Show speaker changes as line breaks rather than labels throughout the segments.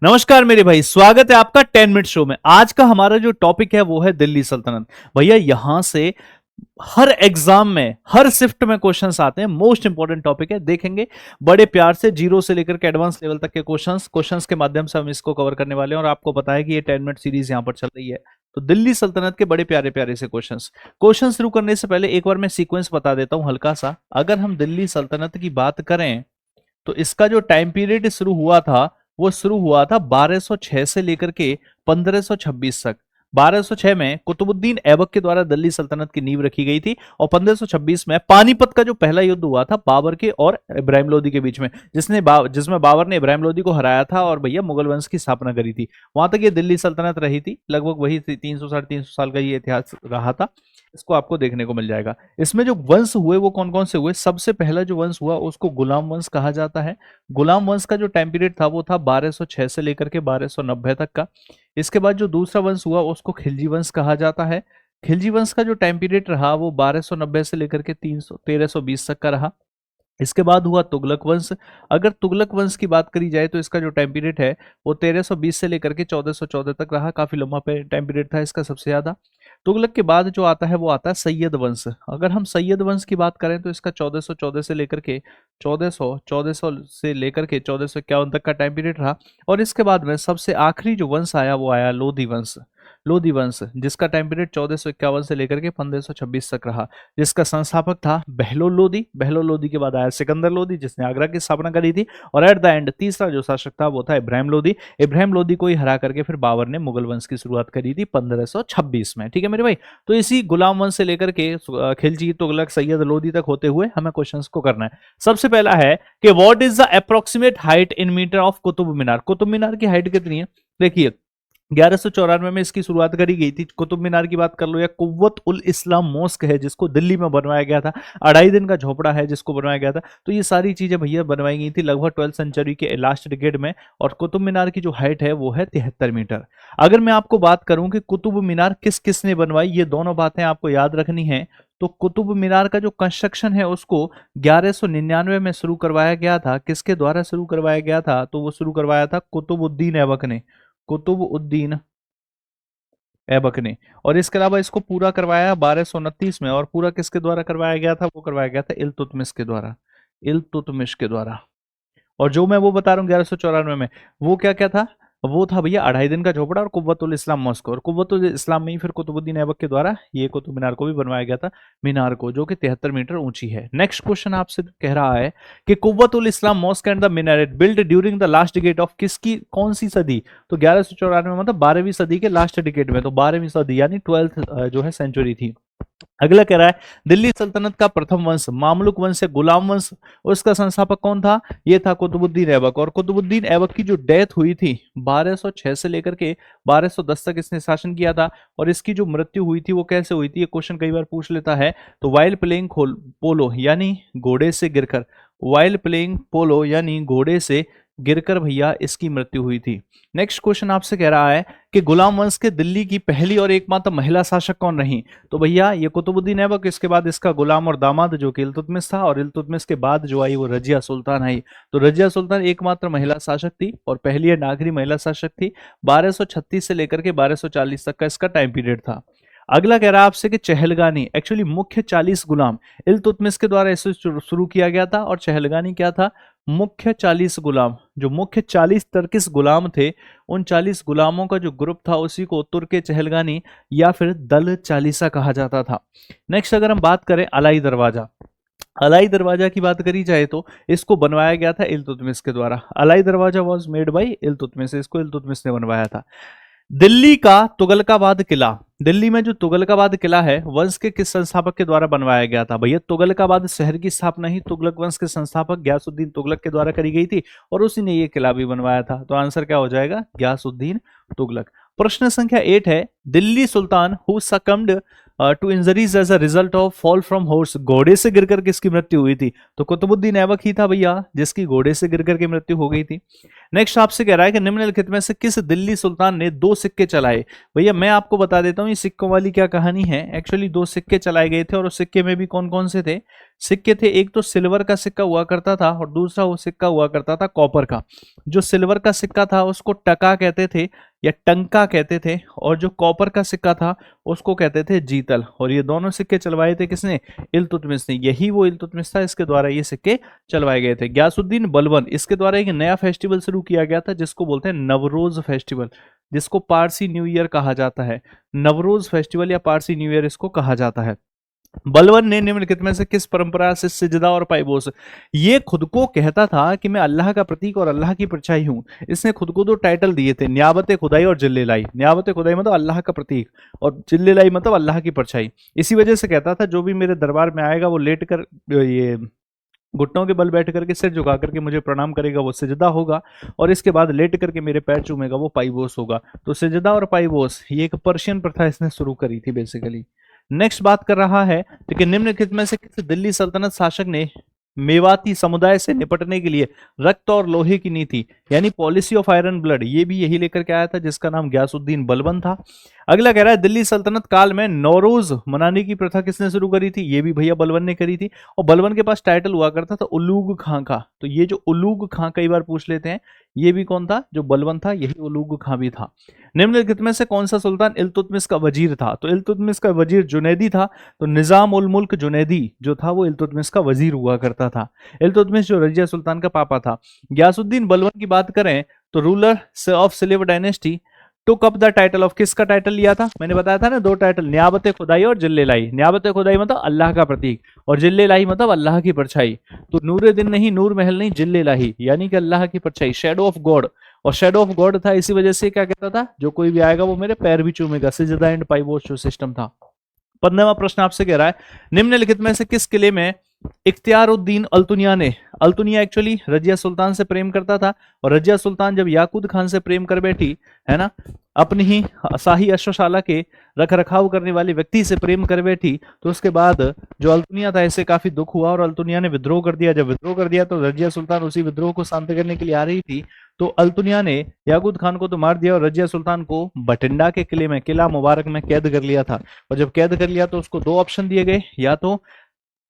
नमस्कार मेरे भाई, स्वागत है आपका 10 मिनट शो में। आज का हमारा जो टॉपिक है वो है दिल्ली सल्तनत। भैया यहां से हर एग्जाम में हर शिफ्ट में क्वेश्चंस आते हैं। मोस्ट इंपॉर्टेंट टॉपिक है, देखेंगे बड़े प्यार से जीरो से लेकर के एडवांस लेवल तक के क्वेश्चंस के माध्यम से हम इसको कवर करने वाले हैं। और आपको पता है कि ये 10 मिनट सीरीज यहां पर चल रही है, तो दिल्ली सल्तनत के बड़े प्यारे प्यारे से क्वेश्चन शुरू करने से पहले एक बार मैं सीक्वेंस बता देता हूं हल्का सा। अगर हम दिल्ली सल्तनत की बात करें तो इसका जो टाइम पीरियड शुरू हुआ था वो शुरू हुआ था 1206 से लेकर के 1526 तक। 1206 में कुतुबुद्दीन ऐबक के द्वारा दिल्ली सल्तनत की नींव रखी गई थी और 1526 में पानीपत का जो पहला युद्ध हुआ था बाबर के और इब्राहिम लोदी के बीच में, जिसमें बाबर ने इब्राहिम लोदी को हराया था और भैया मुगल वंश की स्थापना करी थी। वहां तक ये दिल्ली सल्तनत रही थी, लगभग वही 300 साढ़े 300 साल का ये इतिहास रहा था। इसको आपको देखने को मिल जाएगा। इसमें जो वंश हुए वो कौन कौन से हुए? सबसे पहला जो वंश हुआ उसको गुलाम वंश कहा जाता है। गुलाम वंश का जो टाइम पीरियड था वो था 1206 से लेकर के 1290 तक का। इसके बाद जो दूसरा वंश हुआ उसको खिलजी वंश कहा जाता है। खिलजी वंश का जो टाइम पीरियड रहा वो 1290 से लेकर के 1320 तक का रहा। इसके बाद हुआ तुगलक वंश। अगर तुगलक वंश की बात करी जाए तो इसका जो टाइम पीरियड है वो 1320 से लेकर के 1414 तक रहा। काफी लंबा टाइम पीरियड था इसका सबसे ज्यादा। तुगलक के बाद जो आता है वो आता है सैयद वंश। अगर हम सैयद वंश की बात करें तो इसका 1414 से लेकर के 1400 से लेकर के 1451 तक का टाइम पीरियड रहा। और इसके बाद में सबसे आखिरी जो वंश आया वो आया लोधी वंश। लोधी वंश जिसका टाइम पीरियड 1451 से लेकर के 1526 तक रहा, जिसका संस्थापक था बहलोल लोधी। बहलोल लोधी के बाद आया सिकंदर लोधी जिसने आगरा की स्थापना करी थी। और एट द एंड तीसरा जो शासक था वो था इब्राहिम लोधी। इब्राहिम लोधी को ही हरा करके फिर बाबर ने मुगल वंश की शुरुआत करी थी 1526 में। ठीक है मेरे भाई, तो इसी गुलाम वंश से लेकर के खिलजी, तुगलक, सैयद, लोधी तक होते हुए हमें क्वेश्चंस को करना है। सबसे पहला है कि what is the approximate height in metre of Qutub Minar? Qutub Minar की हाइट कितनी है? देखिए 1194 में इसकी शुरुआत करी गई थी। कुतुब मीनार की बात कर लो या कुव्वत उल इस्लाम मॉस्क है जिसको दिल्ली में बनवाया गया था, 2.5 दिन का झोपड़ा है जिसको बनवाया गया था, तो ये सारी चीजें भैया बनवाई गई थी लगभग 12th सेंचुरी के लास्ट डिकेड में। और कुतुब मीनार की जो हाइट है वो है 73 मीटर। अगर मैं आपको बात करूं कि कुतुब मीनार किस किसने बनवाई, ये दोनों बातें आपको याद रखनी है। तो कुतुब मीनार का जो कंस्ट्रक्शन है उसको 1199 में शुरू करवाया गया था। किसके द्वारा शुरू करवाया गया था? तो वो शुरू करवाया था कुतुबुद्दीन ऐबक ने। कुतुबुद्दीन ऐबक ने। और इसके अलावा इसको पूरा करवाया 1229 में। और पूरा किसके द्वारा करवाया गया था? वो करवाया गया था इल्तुतमिश के द्वारा। इल्तुतमिश के द्वारा। और जो मैं वो बता रहा हूँ 1194 में, वो क्या क्या था? वो था भैया 2.5 दिन का झोपड़ा और कुव्वतुल इस्लाम मॉस्क। और कुव्वतुल इस्लाम में ही फिर कुतुबुद्दीन ऐबक के द्वारा ये कुतुब मीनार को भी बनवाया गया था, मीनार को, जो कि 73 मीटर ऊंची है। नेक्स्ट क्वेश्चन आपसे कह रहा है कि Quwwatul Islam mosque and the minaret build during the last decade of किसकी, कौन सी सदी? तो 1194 मतलब 12वीं सदी के लास्ट डिकेड में, तो 12वीं सदी यानी 12th जो है सेंचुरी थी। अगला कह रहा है दिल्ली सल्तनत का प्रथम वंश मामलुक वंश या गुलाम वंश, उसका संस्थापक कौन था? ये था कुतुबुद्दीन ऐबक। और कुतुबुद्दीन ऐबक की जो डेथ हुई थी 1206 से लेकर के 1210 तक इसने शासन किया था। और इसकी जो मृत्यु हुई थी वो कैसे हुई थी? ये क्वेश्चन कई बार पूछ लेता है। तो वाइल प्लेइंग पोलो यानी घोड़े से गिरकर, वाइल प्लेइंग पोलो यानी घोड़े से गिरकर भैया इसकी मृत्यु हुई थी। नेक्स्ट क्वेश्चन आपसे कह रहा है कि गुलाम वंश के दिल्ली की पहली और एकमात्र महिला शासक कौन रही? तो भैया ये कुतुबुद्दीन ऐबक, इसके बाद इसका गुलाम और दामाद जो कि इल्तुतमिश था, और इल्तुतमिश के बाद जो आई वो रजिया सुल्तान आई। तो रजिया सुल्तान एकमात्र महिला शासक थी और पहली और आखिरी महिला शासक थी। 1236 से लेकर के 1240 तक का इसका टाइम पीरियड था। अगला कह रहा है आपसे कि चहलगानी, एक्चुअली मुख्य 40 गुलाम इल्तुतमिश के द्वारा इसे शुरू किया गया था। और चहलगानी क्या था? मुख्य 40 गुलाम, जो मुख्य 40 टर्किश गुलाम थे, उन 40 गुलामों का जो ग्रुप था उसी को तुर्क चहलगानी या फिर दल चालीसा कहा जाता था। नेक्स्ट अगर हम बात करें अलाई दरवाजा, अलाई दरवाजा की बात करी जाए तो इसको बनवाया गया था इल्तुतमिश के द्वारा। अलाई दरवाजा वॉज मेड बाई इल्तुतमिश, इसको इल्तुतमिश ने बनवाया था। दिल्ली का तुगलकाबाद किला, दिल्ली में जो तुगलकाबाद किला है वंश के किस संस्थापक के द्वारा बनवाया गया था? भैया तुगलकाबाद शहर की स्थापना ही तुगलक वंश के संस्थापक गयासुद्दीन तुगलक के द्वारा करी गई थी और उसी ने ये किला भी बनवाया था। तो आंसर क्या हो जाएगा? गयासुद्दीन तुगलक। प्रश्न संख्या 8 है Delhi sultan who succumbed to injuries as a result of fall from horse, घोड़े से गिरकर किसकी मृत्यु हुई थी? तो कुतुबुद्दीन ऐबक ही था भैया जिसकी घोड़े से गिरकर की मृत्यु हो गई थी। नेक्स्ट आपसे कह रहा है कि निम्नलिखित में से किस दिल्ली सुल्तान ने 2 सिक्के चलाए? भैया मैं आपको बता देता हूं ये सिक्कों वाली क्या कहानी है। एक्चुअली 2 सिक्के चलाए गए थे और उस सिक्के में भी कौन कौन से थे? सिक्के थे, एक तो सिल्वर का सिक्का हुआ करता था और दूसरा वो सिक्का हुआ करता था कॉपर का। जो सिल्वर का सिक्का था उसको टका कहते थे या टंका कहते थे, और जो कॉपर का सिक्का था उसको कहते थे जीतल। और ये दोनों सिक्के चलवाए थे किसने? इल्तुतमिश ने। यही वो इल्तुतमिश था, इसके द्वारा ये सिक्के चलवाए गए थे। गयासुद्दीन बलबन, इसके द्वारा एक नया फेस्टिवल शुरू किया गया था जिसको बोलते हैं नवरोज फेस्टिवल, जिसको पारसी न्यू ईयर कहा जाता है। नवरोज फेस्टिवल या पारसी न्यू ईयर इसको कहा जाता है। बलवन ने निम्नलिखित में से किस परंपरा से सिजदा और पाइबोस, ये खुद को कहता था कि मैं अल्लाह का प्रतीक और अल्लाह की परछाई हूं। इसने खुद को दो टाइटल दिए थे, न्याबत खुदाई और जिल्लेलाई। न्याबत खुदाई मतलब अल्लाह का प्रतीक और जिल्लेलाई मतलब अल्लाह की परछाई। इसी वजह से कहता था जो भी मेरे दरबार में आएगा वो लेट कर ये घुटनों के बल बैठ करके सिर झुका करके मुझे प्रणाम करेगा वो सिजदा होगा, और इसके बाद लेट करके मेरे पैर चूमेगा वो पाइबोस होगा। तो सिजदा और पाइबोस ये एक पर्शियन प्रथा इसने शुरू करी थी बेसिकली। नेक्स्ट बात कर रहा है कि निम्नलिखित में से किस दिल्ली सल्तनत शासक ने मेवाती समुदाय से निपटने के लिए रक्त और लोहे की नीति यानी पॉलिसी ऑफ आयरन ब्लड, ये भी यही लेकर के आया था जिसका नाम गयासुद्दीन बलबन था। अगला कह रहा है दिल्ली सल्तनत काल में नौरोज मनाने की प्रथा किसने शुरू करी थी? ये भी भैया बलबन ने करी थी, और बलबन के पास टाइटल हुआ करता था उलूग खां का। तो ये जो उलूग खां कई बार पूछ लेते हैं, ये भी कौन था? जो बलबन था, यही उलूग खां भी था। निम्नलिखित में से कौन सा सुल्तान इल्तुतमिश का वजीर था? तो इल्तुतमिश का वजीर जुनैदी था। तो निजाम उल मुल्क जुनैदी जो था वो इल्तुतमिश का वजीर हुआ करता था। इल्तुतमिश जो रजिया सुल्तान का पापा था। गयासुद्दीन बलबन की बात करें तो ruler of slave dynasty took up the title of, किसका टाइटल लिया था? मैंने बताया था ना दो टाइटल, न्याबत खुदाई और जिल्लेलाई। न्याबत खुदाई मतलब अल्लाह का प्रतीक और जिल्लेलाई मतलब अल्लाह की परछाई। तो नूरे दिन नहीं, नूर महल नहीं, जिल्लेलाई यानी कि अल्लाह की परछाई, शेडो ऑफ गॉड। और शेडो ऑफ गॉड था, इसी वजह से क्या कहता था? जो कोई भी आएगा वो मेरे पैर भी चूमेगा, सिजदा एंड पाइबोस जो सिस्टम था। 15वां प्रश्न आपसे कह रहा है निम्नलिखित में से किस किले में इख्तियारुद्दीन अल्तुनिया ने, अल्तुनिया एक्चुअली रजिया सुल्तान से प्रेम करता था, और रजिया सुल्तान जब याकूत खान से प्रेम कर बैठी है ना, अपनी ही शाही अश्वशाला के रख रखाव करने वाले व्यक्ति से प्रेम कर बैठी, तो उसके बाद जो अल्तुनिया था इससे काफी दुख हुआ और अल्तुनिया ने विद्रोह कर दिया। जब विद्रोह कर दिया तो रजिया सुल्तान उसी विद्रोह को शांत करने के लिए आ रही थी, तो अल्तुनिया ने याकूत खान को तो मार दिया और रजिया सुल्तान को बठिंडा के किले में, किला मुबारक में कैद कर लिया था। और जब कैद कर लिया तो उसको दो ऑप्शन दिए गए, या तो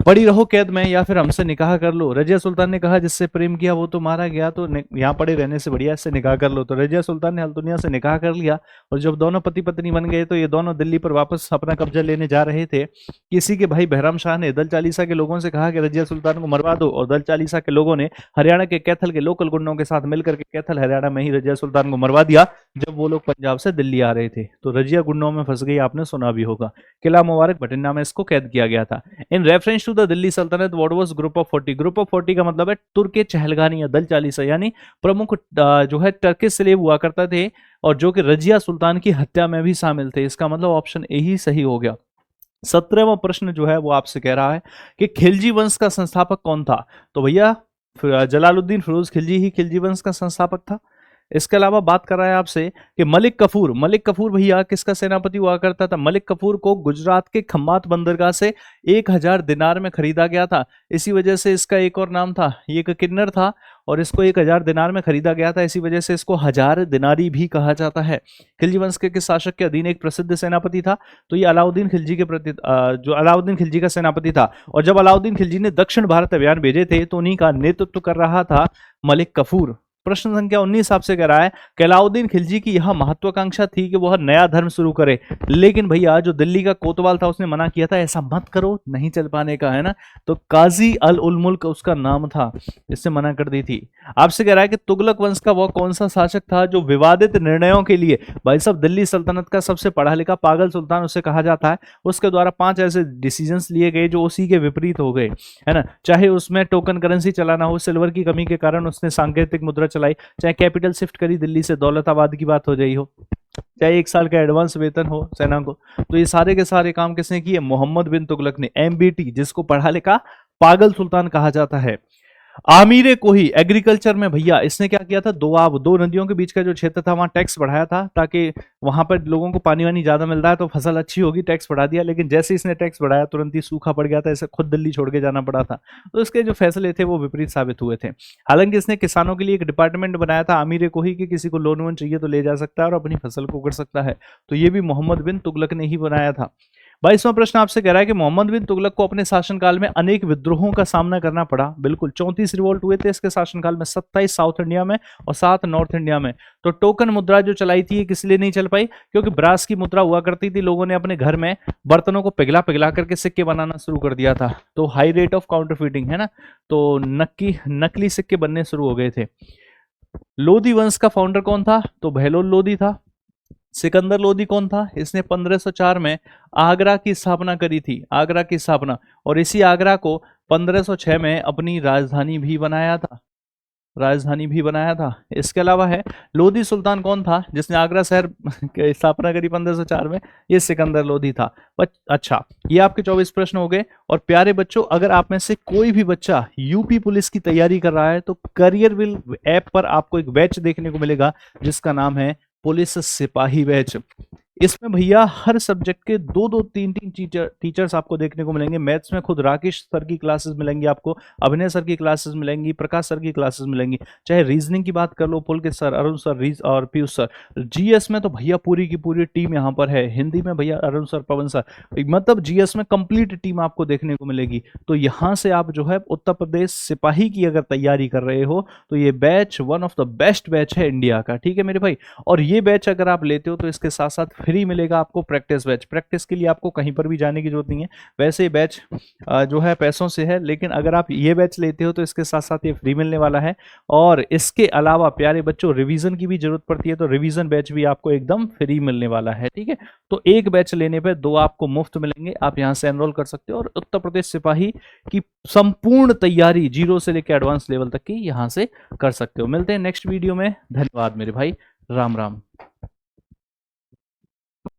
पड़ी रहो कैद में या फिर हमसे निकाह कर लो। रजिया सुल्तान ने कहा जिससे प्रेम किया वो तो मारा गया, तो यहाँ पड़े रहने से बढ़िया इससे निकाह कर लो। तो रजिया सुल्तान ने अल्तुनिया से निकाह कर लिया, और जब दोनों पति पत्नी बन गए तो ये दोनों दिल्ली पर वापस अपना कब्जा लेने जा रहे थे। किसी के भाई बहराम शाह ने दल चालीसा के लोगों से कहा कि रजिया सुल्तान को मरवा दो, और दल चालीसा के लोगों ने हरियाणा के कैथल के लोकल गुंडों के साथ मिलकर के कैथल हरियाणा में ही रजिया सुल्तान को मरवा दिया जब वो लोग पंजाब से दिल्ली आ रहे थे। तो रजिया गुंडों में फंस गई, आपने सुना भी होगा। किला मुबारक बठिंडा में इसको कैद किया गया था। In reference to the Delhi sultanate what was group of 40? Group of 40 का मतलब है तुर्के चहलगानी या दल चालीसा, यानी प्रमुख जो है टर्किश स्लेव हुआ करते थे और जो कि रजिया सुल्तान की हत्या में भी शामिल थे। इसका मतलब ऑप्शन ए ही सही हो गया। 17वां प्रश्न जो है वो आपसे कह रहा है कि खिलजी वंश का संस्थापक कौन था? तो भैया जलालुद्दीन फिरोज खिलजी ही खिलजी वंश का संस्थापक था। इसके अलावा बात कर रहा है आपसे कि मलिक कफूर, मलिक कफूर भैया किसका सेनापति हुआ करता था? मलिक कफूर को गुजरात के खम्मात बंदरगाह से 1000 दिनार में खरीदा गया था। इसी वजह से इसका एक और नाम था, ये एक किन्नर था और इसको 1000 दिनार में खरीदा गया था, इसी वजह से इसको 1000 दिनारी भी कहा जाता है। खिलजी वंश के किस शासक के अधीन एक प्रसिद्ध सेनापति था? तो ये अलाउद्दीन खिलजी के प्रति जो अलाउद्दीन खिलजी का सेनापति था। और जब अलाउद्दीन खिलजी ने दक्षिण भारत अभियान भेजे थे तो उन्हीं का नेतृत्व कर रहा था मलिक कफूर। प्रश्न संख्या 19 आपसे कह रहा है कि अलाउद्दीन खिलजी की यह महत्वाकांक्षा थी कि वह नया धर्म शुरू करे, लेकिन भैया जो दिल्ली का कोतवाल था उसने मना किया था, ऐसा मत करो, नहीं चल पाने का, है ना। तो काजी अल उल मुल्क उसका नाम था, इससे मना कर दी थी। आपसे कह रहा है कि तुगलक वंश का वह कौन सा शासक था जो विवादित निर्णयों के लिए, भाई साहब दिल्ली सल्तनत का सबसे पढ़ा लिखा पागल सुल्तान उसे कहा जाता है, उसके द्वारा 5 ऐसे डिसीजंस लिए गए जो उसी के विपरीत हो गए, है ना। चाहे उसमें टोकन करेंसी चलाना हो, सिल्वर की कमी के कारण उसने सांकेतिक मुद्रा चलाई, चाहे कैपिटल शिफ्ट करी दिल्ली से दौलताबाद की बात हो जाई हो, चाहे 1 साल का एडवांस वेतन हो सेना को, तो ये सारे के सारे काम किसने किए? मोहम्मद बिन तुगलक ने, MBT, जिसको पढ़ा लिखा पागल सुल्तान कहा जाता है। आमीरे कोही एग्रीकल्चर में भैया इसने क्या किया था? दोआब, 2 नदियों के बीच का जो क्षेत्र था वहां टैक्स बढ़ाया था ताकि वहां पर लोगों को पानी वानी ज्यादा मिलता है तो फसल अच्छी होगी, टैक्स बढ़ा दिया। लेकिन जैसे इसने टैक्स बढ़ाया तुरंत ही सूखा पड़ गया था, इसे खुद दिल्ली छोड़ के जाना पड़ा था। तो इसके जो फैसले थे वो विपरीत साबित हुए थे। हालांकि इसने किसानों के लिए एक डिपार्टमेंट बनाया था आमीरे कोही कि किसी को लोन वोन चाहिए तो ले जा सकता है और अपनी फसल को कर सकता है, तो ये भी मोहम्मद बिन तुगलक ने ही बनाया था। 22वां प्रश्न आपसे कह रहा है कि मोहम्मद बिन तुगलक को अपने शासनकाल में अनेक विद्रोहों का सामना करना पड़ा। बिल्कुल, 34 रिवोल्ट हुए थे इसके शासनकाल में, 27 साउथ इंडिया में और 7 नॉर्थ इंडिया में। तो टोकन मुद्रा जो चलाई थी ये किस लिए नहीं चल पाई? क्योंकि ब्रास की मुद्रा हुआ करती थी, लोगों ने अपने घर में बर्तनों को पिघला पिघला करके सिक्के बनाना शुरू कर दिया था, तो हाई रेट ऑफ काउंटरफीटिंग है ना, तो नकली सिक्के बनने शुरू हो गए थे। लोधी वंश का फाउंडर कौन था? तो बहलोल लोधी था। सिकंदर लोधी कौन था? इसने 1504 में आगरा की स्थापना करी थी, आगरा की स्थापना, और इसी आगरा को 1506 में अपनी राजधानी भी बनाया था, राजधानी भी बनाया था। इसके अलावा है लोधी सुल्तान कौन था जिसने आगरा शहर की स्थापना करी 1504 में? ये सिकंदर लोधी था। अच्छा, ये आपके 24 प्रश्न हो गए। और प्यारे बच्चों, अगर आप में से कोई भी बच्चा यूपी पुलिस की तैयारी कर रहा है तो करियर विल ऐप पर आपको एक बैच देखने को मिलेगा जिसका नाम है पुलिस सिपाही बैच। इसमें भैया हर सब्जेक्ट के दो दो तीन तीन टीचर्स आपको देखने को मिलेंगे। मैथ्स में खुद राकेश सर की क्लासेस मिलेंगी आपको, अभिनय सर की क्लासेस मिलेंगी, प्रकाश सर की क्लासेस मिलेंगी। चाहे रीजनिंग की बात कर लो, पुलकित सर, अरुण सर और पीयूष सर। जीएस में तो भैया पूरी की पूरी टीम यहाँ पर है। हिंदी में भैया अरुण सर, पवन सर, मतलब जीएस में कंप्लीट टीम आपको देखने को मिलेगी। तो यहाँ से आप जो है उत्तर प्रदेश सिपाही की अगर तैयारी कर रहे हो तो ये batch one of the best batch है इंडिया का, ठीक है मेरे भाई। और ये बैच अगर आप लेते हो तो इसके साथ साथ फ्री मिलेगा आपको प्रैक्टिस बैच। प्रैक्टिस के लिए आपको कहीं पर भी जाने की जरूरत नहीं है। वैसे बैच जो है पैसों से है, लेकिन अगर आप ये बैच लेते हो तो इसके साथ साथ ये फ्री मिलने वाला है। और इसके अलावा प्यारे बच्चों रिवीजन की भी जरूरत पड़ती है तो रिवीजन बैच भी आपको एकदम फ्री मिलने वाला है, ठीक है। तो एक बैच लेने पे 2 आपको मुफ्त मिलेंगे, आप यहां से एनरोल कर सकते हो और उत्तर प्रदेश सिपाही की संपूर्ण तैयारी 0 से लेकर एडवांस लेवल तक की यहां से कर सकते हो। मिलते हैं नेक्स्ट वीडियो में। धन्यवाद मेरे भाई, राम राम।